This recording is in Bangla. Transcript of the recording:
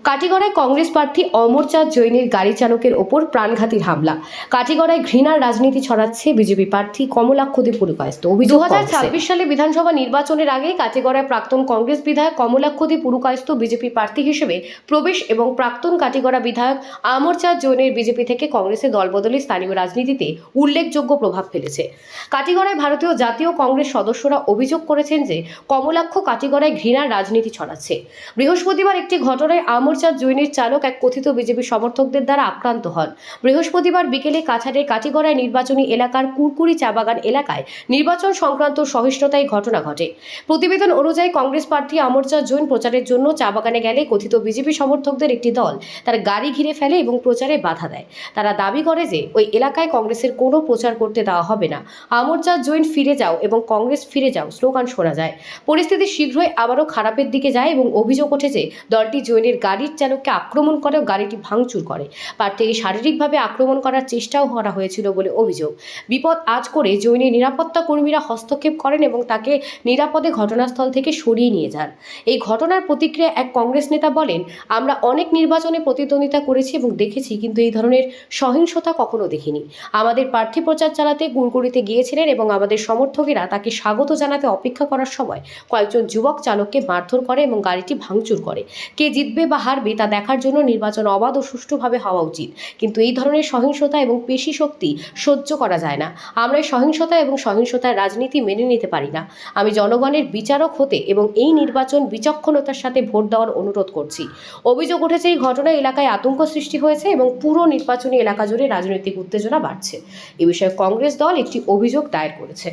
কাটিগড়ায় কংগ্রেস প্রার্থী অমরচাঁদ জৈনের গাড়ি চালকের ওপর প্রাণঘাতী হামলা। কাটিগড়ায় ঘৃণার রাজনীতি ছড়াচ্ছে বিজেপি প্রার্থী কমলাক্ষদে পুরকায়স্থ। অভিযোগ 2026 সালে বিধানসভা নির্বাচনের আগে কাটিগড়ায় প্রাক্তন কংগ্রেস বিধায়ক কমলাক্ষদে পুরকায়স্থ বিজেপি প্রার্থী হিসেবে প্রবেশ এবং প্রাক্তন কাটিগড়া বিধায়ক অমরচাঁদ জৈনের বিজেপি থেকে কংগ্রেসে দলবদলে স্থানীয় রাজনীতিতে উল্লেখযোগ্য প্রভাব ফেলেছে। কাটিগড়ায় ভারতীয় জাতীয় কংগ্রেস সদস্যরা অভিযোগ করেছেন যে কমলাক্ষ কাটিগড়ায় ঘৃণার রাজনীতি ছড়াচ্ছে। বৃহস্পতিবার একটি ঘটনায় অমরচাঁদ জৈনের চালক এক কথিত বিজেপি সমর্থকদের দ্বারা আক্রান্ত হন। বৃহস্পতিবার বিকেলে কাছাড়ের কাটিগড়ায় নির্বাচনী এলাকার কুরকুরি চা বাগান এলাকায় নির্বাচন সংক্রান্ত সহিষ্ণুতায় ঘটনা ঘটে। প্রতিবেদন অনুযায়ী কংগ্রেস প্রার্থী অমরচাঁদ জৈন প্রচারের জন্য চা বাগানে গেলে কথিত বিজেপি সমর্থকদের একটি দল তার গাড়ি ঘিরে ফেলে এবং প্রচারে বাধা দেয়। তারা দাবি করে যে ওই এলাকায় কংগ্রেসের কোনো প্রচার করতে দেওয়া হবে না। অমরচাঁদ জৈন ফিরে যাও এবং কংগ্রেস ফিরে যাও স্লোগান শোনা যায়। পরিস্থিতি শীঘ্রই আবারও খারাপের দিকে যায় এবং অভিযোগ ওঠে যে দলটি জৈনের গাড়ির চালককে আক্রমণ করে ও গাড়িটি ভাঙচুর করে। প্রার্থীকে শারীরিকভাবে আক্রমণ করার চেষ্টাও করা হয়েছিল বলে অভিযোগ। বিপদ আজ করে জৈনের নিরাপত্তা কর্মীরা হস্তক্ষেপ করেন এবং তাকে নিরাপদে ঘটনাস্থল থেকে সরিয়ে নিয়ে যান। এই ঘটনার প্রতিক্রিয়া এক কংগ্রেস নেতা বলেন, আমরা অনেক নির্বাচনে প্রতিদ্বন্দ্বিতা করেছি এবং দেখেছি, কিন্তু এই ধরনের সহিংসতা কখনো দেখিনি। আমাদের প্রার্থী প্রচার চালাতে কুরকুরিতে গিয়েছিলেন এবং আমাদের সমর্থকেরা তাকে স্বাগত জানাতে অপেক্ষা করার সময় কয়েকজন যুবক চালককে মারধর করে এবং গাড়িটি ভাঙচুর করে। কে জিতবে বা হারবে তা দেখার জন্য নির্বাচন অবাধ ও সুষ্ঠুভাবে হওয়া উচিত, কিন্তু এই ধরনের সহিংসতা এবং পেশি শক্তি সহ্য করা যায় না। আমরা সহিংসতা এবং সহিংসতার রাজনীতি মেনে নিতে পারি না। আমি জনগণের বিচারক হতে এবং এই নির্বাচন বিচক্ষণতার সাথে ভোট দেওয়ার অনুরোধ করছি। অভিযোগ উঠেছে এই ঘটনায় এলাকায় আতঙ্ক সৃষ্টি হয়েছে এবং পুরো নির্বাচনী এলাকা জুড়ে রাজনৈতিক উত্তেজনা বাড়ছে। এ বিষয়ে কংগ্রেস দল একটি অভিযোগ দায়ের করেছে।